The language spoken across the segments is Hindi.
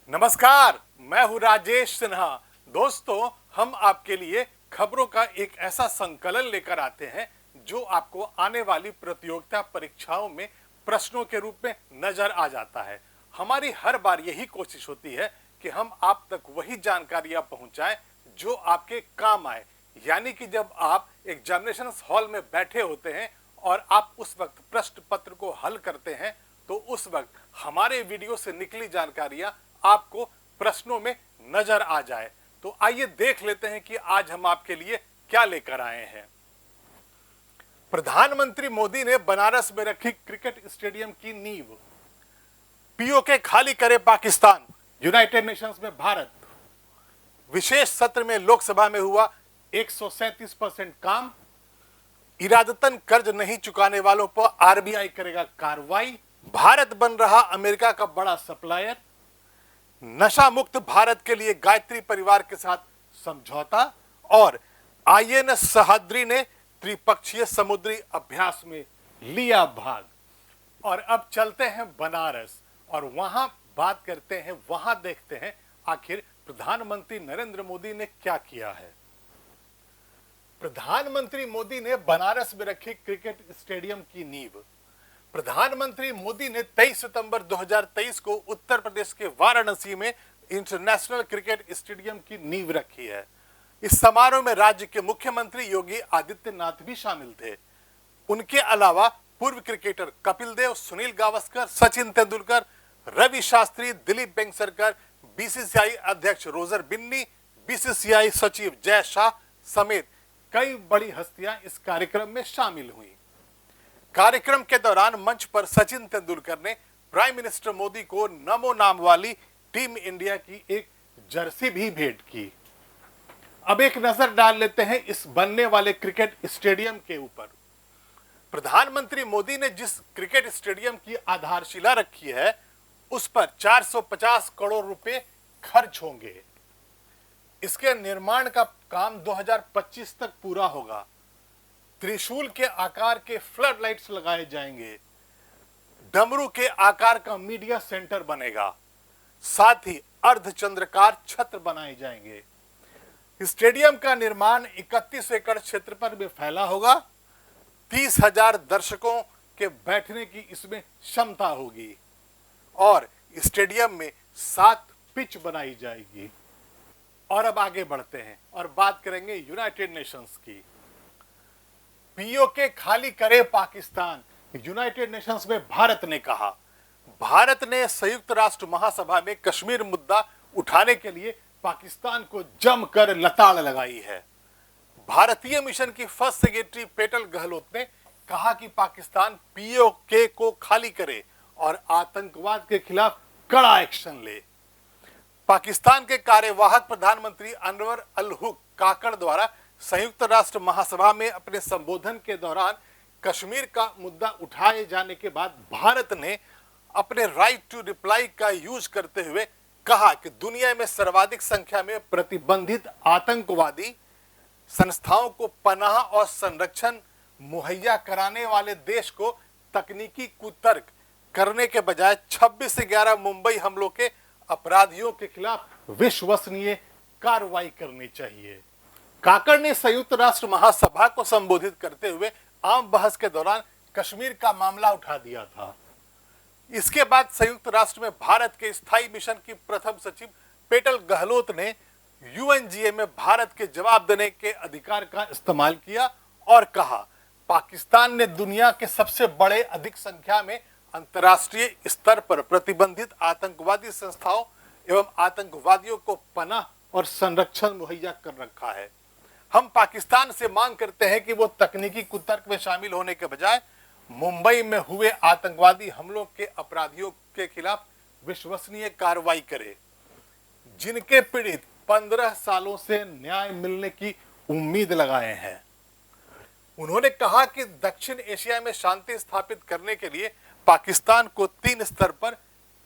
नमस्कार, मैं हूं राजेश सिन्हा। दोस्तों, हम आपके लिए खबरों का एक ऐसा संकलन लेकर आते हैं जो आपको आने वाली प्रतियोगिता परीक्षाओं में प्रश्नों के रूप में नजर आ जाता है। हमारी हर बार यही कोशिश होती है कि हम आप तक वही जानकारियां पहुंचाएं जो आपके काम आए। यानी कि जब आप एग्जामिनेशन हॉल में बैठे होते हैं और आप उस वक्त प्रश्न पत्र को हल करते हैं, तो उस वक्त हमारे वीडियो से निकली जानकारियां आपको प्रश्नों में नजर आ जाए। तो आइए देख लेते हैं कि आज हम आपके लिए क्या लेकर आए हैं। प्रधानमंत्री मोदी ने बनारस में रखी क्रिकेट स्टेडियम की नींव। पीओके खाली करे पाकिस्तान, यूनाइटेड नेशंस में भारत। विशेष सत्र में लोकसभा में हुआ 137% काम। इरादतन कर्ज नहीं चुकाने वालों पर आरबीआई करेगा कार्रवाई। भारत बन रहा अमेरिका का बड़ा सप्लायर। नशा मुक्त भारत के लिए गायत्री परिवार के साथ समझौता। और आईएनएस सह्याद्री ने त्रिपक्षीय समुद्री अभ्यास में लिया भाग। और अब चलते हैं बनारस और वहां बात करते हैं, वहां देखते हैं आखिर प्रधानमंत्री नरेंद्र मोदी ने क्या किया है। प्रधानमंत्री मोदी ने बनारस में रखी क्रिकेट स्टेडियम की नींव। प्रधानमंत्री मोदी ने 23 सितंबर 2023 को उत्तर प्रदेश के वाराणसी में इंटरनेशनल क्रिकेट स्टेडियम की नींव रखी है। इस समारोह में राज्य के मुख्यमंत्री योगी आदित्यनाथ भी शामिल थे। उनके अलावा पूर्व क्रिकेटर कपिल देव, सुनील गावस्कर, सचिन तेंदुलकर, रवि शास्त्री, दिलीप वेंगसरकर, बीसीसीआई अध्यक्ष रोजर बिन्नी, बीसीसीआई सचिव जय शाह समेत कई बड़ी हस्तियां इस कार्यक्रम में शामिल हुई। कार्यक्रम के दौरान मंच पर सचिन तेंदुलकर ने प्राइम मिनिस्टर मोदी को नमो नाम वाली टीम इंडिया की एक जर्सी भी भेंट की। अब एक नजर डाल लेते हैं इस बनने वाले क्रिकेट स्टेडियम के ऊपर। प्रधानमंत्री मोदी ने जिस क्रिकेट स्टेडियम की आधारशिला रखी है, उस पर 450 करोड़ रुपए खर्च होंगे। इसके निर्माण का काम 2025 तक पूरा होगा। त्रिशूल के आकार के फ्लड लाइट्स लगाए जाएंगे। डमरू के आकार का मीडिया सेंटर बनेगा। साथ ही अर्धचंद्राकार छत्र बनाए जाएंगे। स्टेडियम का निर्माण 31 एकड़ क्षेत्र पर में फैला होगा। 30,000 दर्शकों के बैठने की इसमें क्षमता होगी। और स्टेडियम में 7 पिच बनाई जाएगी। और अब आगे बढ़ते हैं और बात करेंगे यूनाइटेड नेशंस की। पीओके खाली करे पाकिस्तान, यूनाइटेड नेशंस में भारत ने कहा। भारत ने संयुक्त राष्ट्र महासभा में कश्मीर मुद्दा उठाने के लिए पाकिस्तान को जमकर लताड़ लगाई है। भारतीय मिशन की फर्स्ट सेक्रेटरी पेटल गहलोत ने कहा कि पाकिस्तान पीओके को खाली करे और आतंकवाद के खिलाफ कड़ा एक्शन ले। पाकिस्तान के कार्यवाहक प्रधानमंत्री अनवर अल हुक काकड़ द्वारा संयुक्त राष्ट्र महासभा में अपने संबोधन के दौरान कश्मीर का मुद्दा उठाए जाने के बाद भारत ने अपने राइट टू रिप्लाई का यूज करते हुए कहा कि दुनिया में सर्वाधिक संख्या में प्रतिबंधित आतंकवादी संस्थाओं को पनाह और संरक्षण मुहैया कराने वाले देश को तकनीकी कुतर्क करने के बजाय 26 से 11 मुंबई हमलों के अपराधियों के खिलाफ विश्वसनीय कार्रवाई करनी चाहिए। काकड़ ने संयुक्त राष्ट्र महासभा को संबोधित करते हुए आम बहस के दौरान कश्मीर का मामला उठा दिया था। इसके बाद संयुक्त राष्ट्र में भारत के स्थायी मिशन की प्रथम सचिव पेटल गहलोत ने यूएनजीए में भारत के जवाब देने के अधिकार का इस्तेमाल किया और कहा, पाकिस्तान ने दुनिया के सबसे बड़े अधिक संख्या में अंतर्राष्ट्रीय स्तर पर प्रतिबंधित आतंकवादी संस्थाओं एवं आतंकवादियों को पनाह और संरक्षण मुहैया कर रखा है। हम पाकिस्तान से मांग करते हैं कि वो तकनीकी कुतर्क में शामिल होने के बजाय मुंबई में हुए आतंकवादी हमलों के अपराधियों के खिलाफ विश्वसनीय कार्रवाई करे, जिनके पीड़ित 15 सालों से न्याय मिलने की उम्मीद लगाए हैं। उन्होंने कहा कि दक्षिण एशिया में शांति स्थापित करने के लिए पाकिस्तान को 3 स्तर पर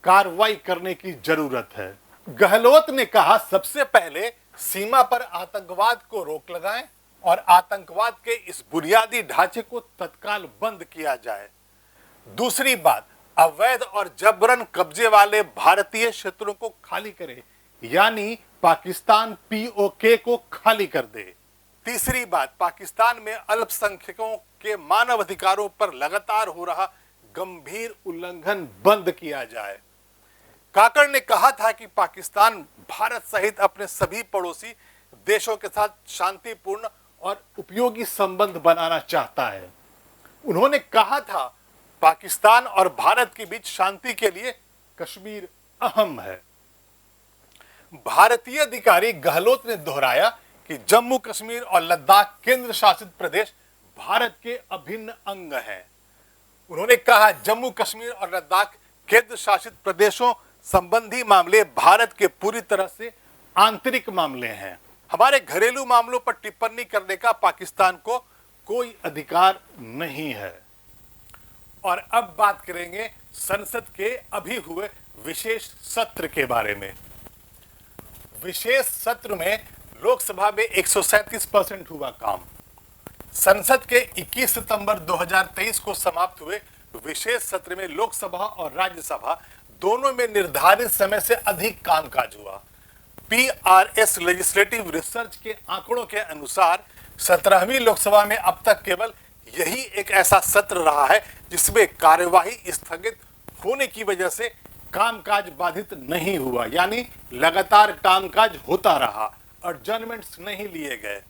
कार्रवाई करने की जरूरत है। गहलोत ने कहा, सबसे पहले सीमा पर आतंकवाद को रोक लगाएं और आतंकवाद के इस बुनियादी ढांचे को तत्काल बंद किया जाए। दूसरी बात, अवैध और जबरन कब्जे वाले भारतीय क्षेत्रों को खाली करे, यानी पाकिस्तान पीओके को खाली कर दे। तीसरी बात, पाकिस्तान में अल्पसंख्यकों के मानव अधिकारों पर लगातार हो रहा गंभीर उल्लंघन बंद किया जाए। काकड़ ने कहा था कि पाकिस्तान भारत सहित अपने सभी पड़ोसी देशों के साथ शांतिपूर्ण और उपयोगी संबंध बनाना चाहता है। उन्होंने कहा था, पाकिस्तान और भारत के बीच शांति के लिए कश्मीर अहम है। भारतीय अधिकारी गहलोत ने दोहराया कि जम्मू कश्मीर और लद्दाख केंद्र शासित प्रदेश भारत के अभिन्न अंग हैं। उन्होंने कहा, जम्मू कश्मीर और लद्दाख केंद्र शासित प्रदेशों संबंधी मामले भारत के पूरी तरह से आंतरिक मामले हैं। हमारे घरेलू मामलों पर टिप्पणी करने का पाकिस्तान को कोई अधिकार नहीं है। और अब बात करेंगे संसद के अभी हुए विशेष सत्र के बारे में। विशेष सत्र में लोकसभा में 137% हुआ काम। संसद के 21 सितंबर 2023 को समाप्त हुए विशेष सत्र में लोकसभा और राज्यसभा दोनों में निर्धारित समय से अधिक कामकाज हुआ। पीआरएस लेजिस्लेटिव रिसर्च के आंकड़ों के अनुसार 17वीं लोकसभा में अब तक केवल यही एक ऐसा सत्र रहा है जिसमें कार्यवाही स्थगित होने की वजह से कामकाज बाधित नहीं हुआ, यानी लगातार कामकाज होता रहा, एडजर्नमेंट्स नहीं लिए गए।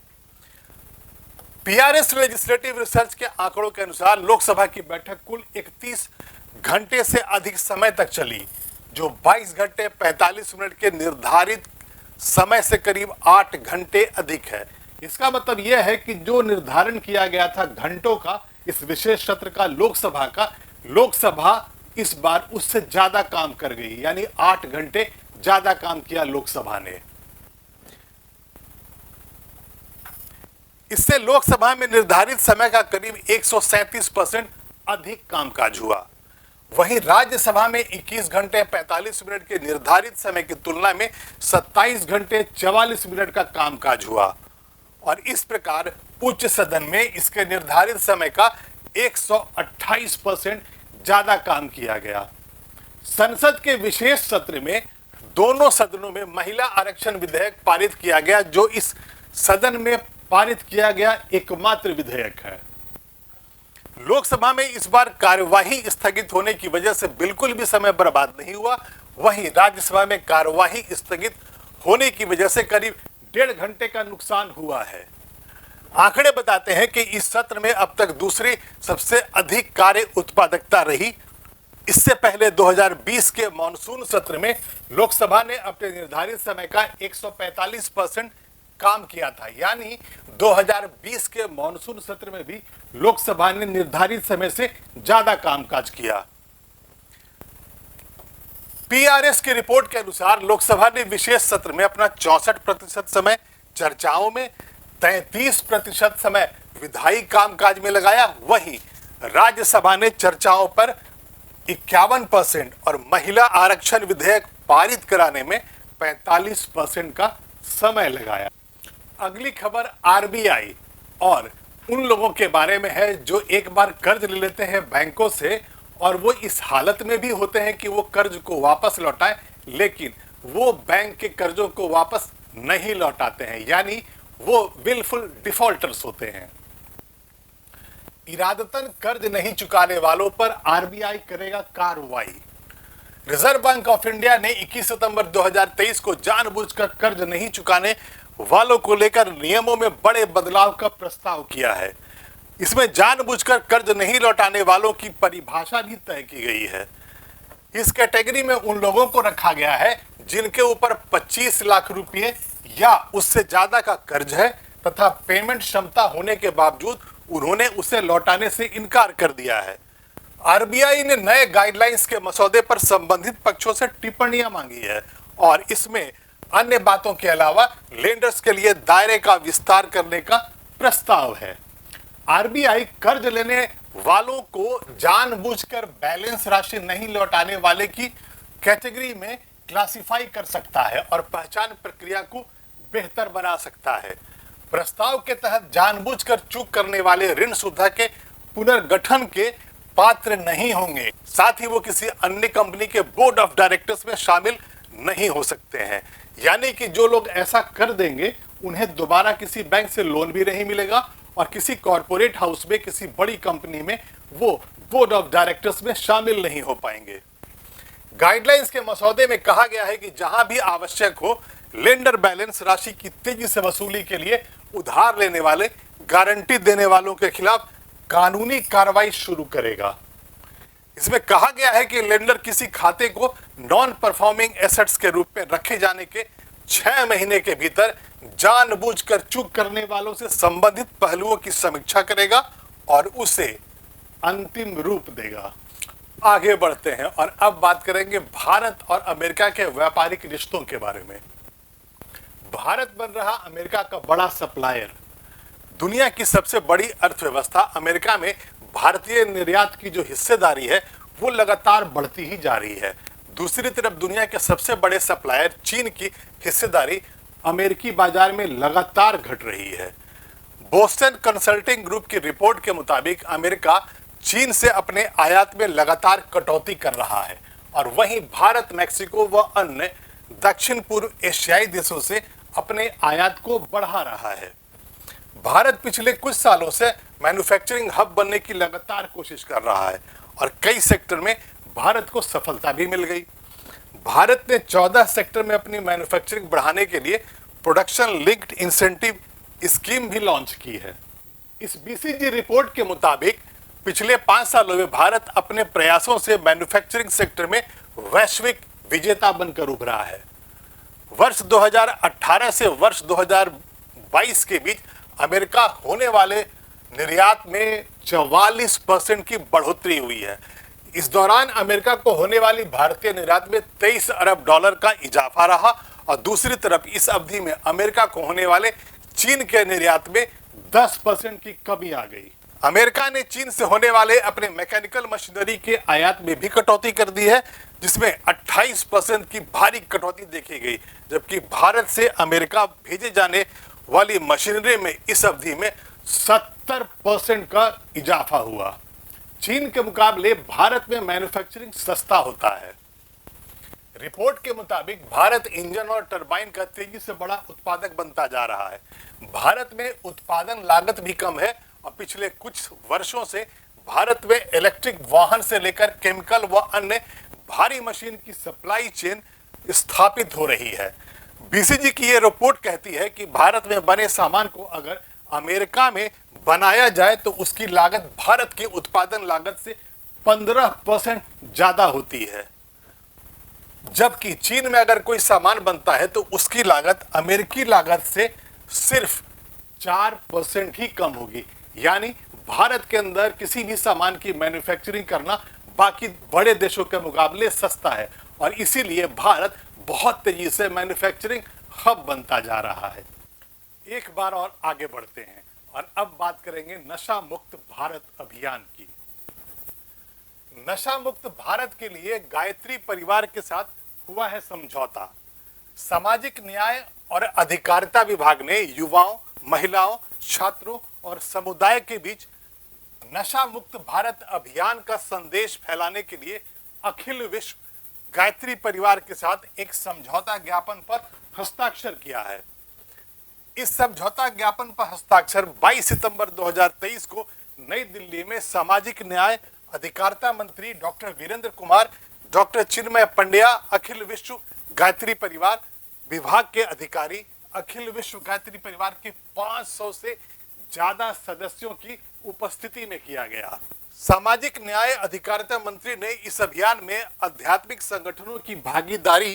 पीआरएस लेजिस्लेटिव रिसर्च के आंकड़ों के अनुसार लोकसभा की बैठक कुल 31 घंटे से अधिक समय तक चली, जो 22 घंटे 45 मिनट के निर्धारित समय से करीब 8 घंटे अधिक है। इसका मतलब यह है कि जो निर्धारण किया गया था घंटों का इस विशेष सत्र का लोकसभा इस बार उससे ज्यादा काम कर गई, यानी 8 घंटे ज्यादा काम किया लोकसभा ने। इससे लोकसभा में निर्धारित समय का करीब 137% अधिक कामकाज हुआ। वहीं राज्यसभा में 21 घंटे 45 मिनट के निर्धारित समय की तुलना में 27 घंटे 44 मिनट का कामकाज हुआ और इस प्रकार उच्च सदन में इसके निर्धारित समय का 128% ज्यादा काम किया गया। संसद के विशेष सत्र में दोनों सदनों में महिला आरक्षण विधेयक पारित किया गया, जो इस सदन में पारित किया गया एकमात्र विधेयक है। लोकसभा में इस बार कार्यवाही स्थगित होने की वजह से बिल्कुल भी समय बर्बाद नहीं हुआ। वहीं राज्यसभा में कार्यवाही स्थगित होने की वजह से करीब 1.5 घंटे का नुकसान हुआ है। आंकड़े बताते हैं कि इस सत्र में अब तक दूसरी सबसे अधिक कार्य उत्पादकता रही। इससे पहले 2020 के मॉनसून सत्र में लोकसभा ने अपने निर्धारित समय का 145% काम किया था, यानी 2020 के मॉनसून सत्र में भी लोकसभा ने निर्धारित समय से ज्यादा कामकाज किया। पीआरएस की रिपोर्ट के अनुसार लोकसभा ने विशेष सत्र में अपना 64% समय चर्चाओं में, 33% समय विधायी कामकाज में लगाया। वहीं राज्यसभा ने चर्चाओं पर 51% और महिला आरक्षण विधेयक पारित कराने में 45% का समय लगाया। अगली खबर आरबीआई और उन लोगों के बारे में है जो एक बार कर्ज ले लेते हैं बैंकों से और वो इस हालत में भी होते हैं कि वो कर्ज को वापस लौटाएं, लेकिन वो बैंक के कर्जों को वापस नहीं लौटाते हैं, यानी वो विलफुल डिफॉल्टर्स होते हैं। इरादतन कर्ज नहीं चुकाने वालों पर आरबीआई करेगा कार्रवाई। रिजर्व बैंक ऑफ इंडिया ने 21 सितंबर 2023 को जानबूझकर कर्ज नहीं चुकाने वालों को लेकर नियमों में बड़े बदलाव का प्रस्ताव किया है। इसमें जानबूझकर कर्ज नहीं लौटाने वालों की परिभाषा भी तय की गई है। इस कैटेगरी में उन लोगों को रखा गया है जिनके ऊपर 25 लाख रुपए या उससे ज्यादा का कर्ज है तथा पेमेंट क्षमता होने के बावजूद उन्होंने उसे लौटाने से इनकार कर दिया है। आरबीआई ने नए गाइडलाइंस के मसौदे पर संबंधित पक्षों से टिप्पणियां मांगी है और इसमें अन्य बातों के अलावा लेंडर्स के लिए दायरे का विस्तार करने का प्रस्ताव है। आरबीआई कर्ज लेने वालों को जानबूझकर बैलेंस राशि नहीं लौटाने वाले की कैटेगरी में क्लासिफाई कर सकता है और पहचान प्रक्रिया को बेहतर बना सकता है। प्रस्ताव के तहत जानबूझकर चूक करने वाले ऋण सुविधा के पुनर्गठन के पात्र नहीं होंगे। साथ ही वो किसी अन्य कंपनी के बोर्ड ऑफ डायरेक्टर्स में शामिल नहीं हो सकते हैं। यानी कि जो लोग ऐसा कर देंगे उन्हें दोबारा किसी बैंक से लोन भी नहीं मिलेगा और किसी कॉर्पोरेट हाउस में, किसी बड़ी कंपनी में वो बोर्ड ऑफ डायरेक्टर्स में शामिल नहीं हो पाएंगे। गाइडलाइंस के मसौदे में कहा गया है कि जहां भी आवश्यक हो, लेंडर बैलेंस राशि की तेजी से वसूली के लिए उधार लेने वाले, गारंटी देने वालों के खिलाफ कानूनी कार्रवाई शुरू करेगा। इसमें कहा गया है कि लेंडर किसी खाते को नॉन परफॉर्मिंग एसेट्स के रूप में रखे जाने के 6 महीने के भीतर जानबूझकर चूक करने वालों से संबंधित पहलुओं की समीक्षा करेगा और उसे अंतिम रूप देगा। आगे बढ़ते हैं और अब बात करेंगे भारत और अमेरिका के व्यापारिक रिश्तों के बारे में। भारत बन रहा अमेरिका का बड़ा सप्लायर। दुनिया की सबसे बड़ी अर्थव्यवस्था अमेरिका में भारतीय निर्यात की जो हिस्सेदारी है वो लगातार बढ़ती ही जा रही है। दूसरी तरफ दुनिया के सबसे बड़े सप्लायर चीन की हिस्सेदारी अमेरिकी बाजार में लगातार घट रही है। बोस्टन कंसल्टिंग ग्रुप की रिपोर्ट के मुताबिक अमेरिका चीन से अपने आयात में लगातार कटौती कर रहा है और वहीं भारत, मैक्सिको व अन्य दक्षिण पूर्व एशियाई देशों से अपने आयात को बढ़ा रहा है। भारत पिछले कुछ सालों से मैन्युफैक्चरिंग हब बनने की लगातार कोशिश कर रहा है और कई सेक्टर में भारत को सफलता भी मिल गई। भारत ने 14 सेक्टर में अपनी मैन्युफैक्चरिंग बढ़ाने के लिए प्रोडक्शन लिंक्ड इंसेंटिव स्कीम भी लॉन्च की है। इस बीसीजी रिपोर्ट के मुताबिक पिछले 5 सालों में भारत अपने प्रयासों से मैन्युफैक्चरिंग सेक्टर में वैश्विक विजेता बनकर उभरा है। वर्ष 2018 से वर्ष 2022 के बीच अमेरिका होने वाले निर्यात में 44% की बढ़ोतरी हुई है। इस दौरान अमेरिका को होने वाली भारतीय निर्यात में 23 अरब डॉलर का इजाफा रहा और दूसरी तरफ इस अवधि में अमेरिका को होने वाले चीन के निर्यात में 10% की कमी आ गई। अमेरिका ने चीन से होने वाले अपने मैकेनिकल मशीनरी के आयात में भी कटौती कर दी है, जिसमें 28% की भारी कटौती देखी गई, जबकि भारत से अमेरिका भेजे जाने वाली मशीनरी में इस अवधि में 70% का इजाफा हुआ। चीन के मुकाबले भारत में मैन्युफैक्चरिंग सस्ता होता है। रिपोर्ट के मुताबिक भारत इंजन और टरबाइन का तेजी से बड़ा उत्पादक बनता जा रहा है। भारत में उत्पादन लागत भी कम है और पिछले कुछ वर्षों से भारत में इलेक्ट्रिक वाहन से लेकर केमिकल व अन्य भारी मशीन की सप्लाई चेन स्थापित हो रही है। बीसीजी की यह रिपोर्ट कहती है कि भारत में बने सामान को अगर अमेरिका में बनाया जाए तो उसकी लागत भारत की उत्पादन लागत से 15% ज्यादा होती है, जबकि चीन में अगर कोई सामान बनता है तो उसकी लागत अमेरिकी लागत से सिर्फ 4% ही कम होगी। यानी भारत के अंदर किसी भी सामान की मैन्युफैक्चरिंग करना बाकी बड़े देशों के मुकाबले सस्ता है और इसीलिए भारत बहुत तेजी से मैन्युफैक्चरिंग हब बनता जा रहा है। एक बार और आगे बढ़ते हैं और अब बात करेंगे नशा मुक्त भारत अभियान की। नशा मुक्त भारत के लिए गायत्री परिवार के साथ हुआ है समझौता। सामाजिक न्याय और अधिकारिता विभाग ने युवाओं, महिलाओं, छात्रों और समुदाय के बीच नशा मुक्त भारत अभियान का संदेश फैलाने के लिए अखिल विश्व गायत्री परिवार के साथ एक समझौता ज्ञापन पर हस्ताक्षर किया है। इस समझौता ज्ञापन पर हस्ताक्षर 22 सितंबर 2023 को नई दिल्ली में सामाजिक न्याय अधिकारिता मंत्री डॉक्टर वीरेंद्र कुमार, डॉक्टर चिन्मय पंड्या, अखिल विश्व गायत्री परिवार विभाग के अधिकारी, अखिल विश्व गायत्री परिवार के 500 से ज्यादा सदस्यों की उपस्थिति में किया गया। सामाजिक न्याय अधिकारिता मंत्री ने इस अभियान में आध्यात्मिक संगठनों की भागीदारी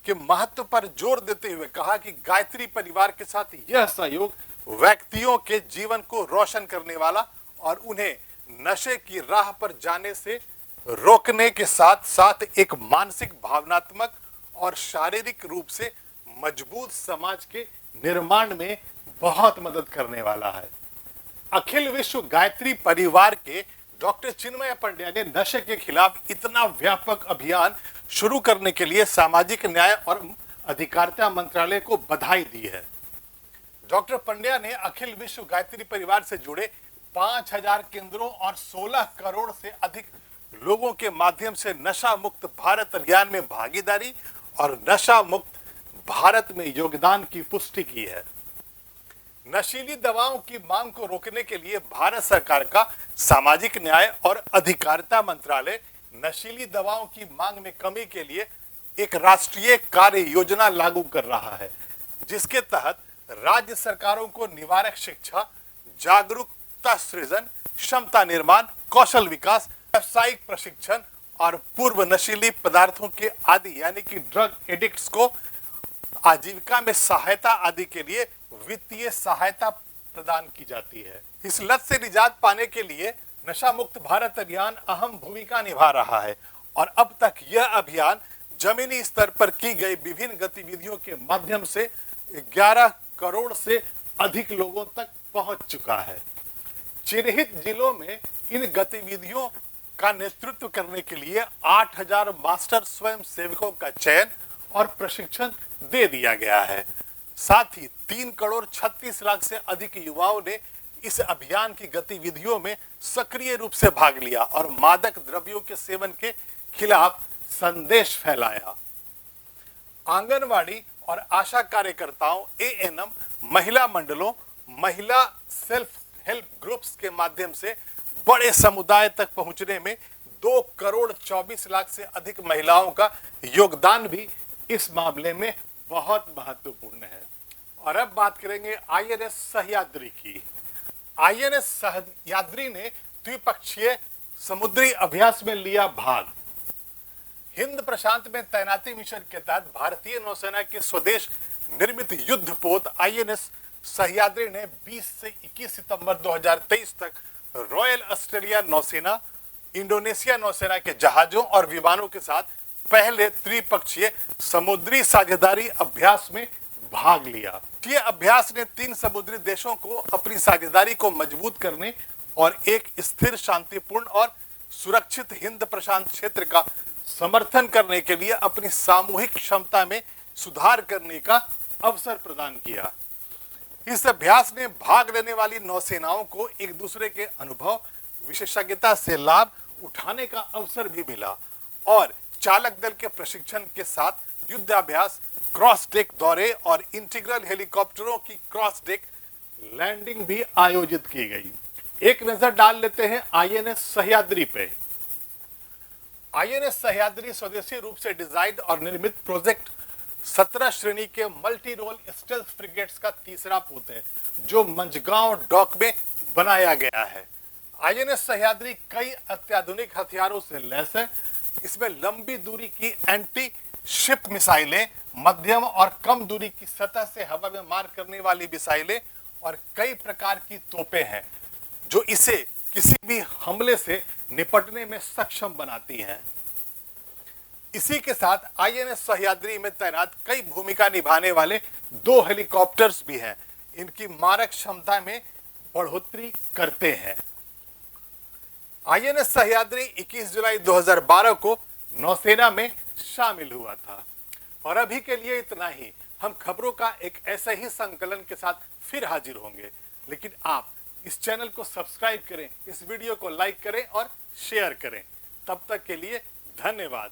के महत्व पर जोर देते हुए कहा कि गायत्री परिवार के साथ यह सहयोग व्यक्तियों के जीवन को रोशन करने वाला और उन्हें नशे की राह पर जाने से रोकने के साथ साथ एक मानसिक, भावनात्मक और शारीरिक रूप से मजबूत समाज के निर्माण में बहुत मदद करने वाला है। अखिल विश्व गायत्री परिवार के डॉक्टर चिन्मय पंड्या ने नशे के खिलाफ इतना व्यापक अभियान शुरू करने के लिए सामाजिक न्याय और अधिकारिता मंत्रालय को बधाई दी है। डॉक्टर पंड्या ने अखिल विश्व गायत्री परिवार से जुड़े 5000 केंद्रों और 16 करोड़ से अधिक लोगों के माध्यम से नशा मुक्त भारत अभियान में भागीदारी और नशा मुक्त भारत में योगदान की पुष्टि की है। नशीली दवाओं की मांग को रोकने के लिए भारत सरकार का सामाजिक न्याय और अधिकारिता मंत्रालय नशीली दवाओं की मांग में कमी के लिए एक राष्ट्रीय कार्य योजना लागू कर रहा है, जिसके तहत राज्य सरकारों को निवारक शिक्षा, जागरूकता सृजन, क्षमता निर्माण, कौशल विकास, व्यावसायिक प्रशिक्षण और पूर्व नशीली पदार्थों के आदि यानी कि ड्रग एडिक्ट्स को आजीविका में सहायता आदि के लिए वित्तीय सहायता प्रदान की जाती है। इस लत से निजात पाने के लिए नशा मुक्त भारत अभियान अहम भूमिका निभा रहा है और अब तक यह अभियान जमीनी स्तर पर की गई विभिन्न गतिविधियों के माध्यम से 11 करोड़ से अधिक लोगों तक पहुंच चुका है। चिन्हित जिलों में इन गतिविधियों का नेतृत्व करने के लिए 8000 मास्टर स्वयं सेवकों का चयन और प्रशिक्षण दे दिया गया है। साथ ही 3 करोड़ 36 लाख से अधिक युवाओं ने इस अभियान की गतिविधियों में सक्रिय रूप से भाग लिया और मादक द्रव्यों के सेवन के खिलाफ संदेश फैलाया। आंगनवाड़ी और आशा कार्यकर्ताओं, एएनएम, महिला मंडलों, महिला सेल्फ हेल्प ग्रुप्स के माध्यम से बड़े समुदाय तक पहुंचने में 2 करोड़ 24 लाख से अधिक महिलाओं का योगदान भी इस मामले में बहुत महत्वपूर्ण है। और अब बात करेंगे आईएनएस सह्याद्री की। आईएनएस सह्याद्री ने द्विपक्षीय समुद्री अभ्यास में लिया भाग। हिंद प्रशांत में तैनाती मिशन के तहत भारतीय नौसेना के स्वदेश निर्मित युद्धपोत आईएनएस सह्याद्री ने 20 से 21 सितंबर 2023 तक रॉयल ऑस्ट्रेलिया नौसेना, इंडोनेशिया नौसेना के जहाजों और विमानों के साथ पहले त्रिपक्षीय समुद्री साझेदारी अभ्यास में भाग लिया। यह अभ्यास ने 3 समुद्री देशों को अपनी साझेदारी को मजबूत करने और एक स्थिर, शांतिपूर्ण और सुरक्षित हिंद प्रशांत क्षेत्र का समर्थन करने के लिए अपनी सामूहिक क्षमता में सुधार करने का अवसर प्रदान किया। इस अभ्यास ने भाग लेने वाली नौसेनाओं को एक दूसरे के अनुभव, विशेषज्ञता से लाभ उठाने का अवसर भी मिला और चालक दल के प्रशिक्षण के साथ युद्धाभ्यास, क्रॉस डेक दौरे और इंटीग्रल हेलीकॉप्टरों की क्रॉस डेक लैंडिंग भी आयोजित की गई। एक नजर डाल लेते हैं आईएनएस सह्याद्री पे। आईएनएस सह्याद्री स्वदेशी रूप से डिजाइन और निर्मित प्रोजेक्ट 17 श्रेणी के मल्टी रोल स्टेल्थ फ्रिगेट्स का तीसरा पोत है, जो मंझगांव डॉक में बनाया गया है। आईएनएस सह्याद्री कई अत्याधुनिक हथियारों से लैस है। इसमें लंबी दूरी की एंटी शिप मिसाइलें, मध्यम और कम दूरी की सतह से हवा में मार करने वाली मिसाइलें और कई प्रकार की तोपें हैं, जो इसे किसी भी हमले से निपटने में सक्षम बनाती हैं। इसी के साथ आईएनएस सह्याद्री में तैनात कई भूमिका निभाने वाले 2 हेलीकॉप्टर्स भी हैं। इनकी मारक क्षमता में बढ़ोतरी करते हैं। आईएनएस सह्याद्री 21 जुलाई 2012 को नौसेना में शामिल हुआ था। और अभी के लिए इतना ही। हम खबरों का एक ऐसे ही संकलन के साथ फिर हाजिर होंगे, लेकिन आप इस चैनल को सब्सक्राइब करें, इस वीडियो को लाइक करें और शेयर करें। तब तक के लिए धन्यवाद।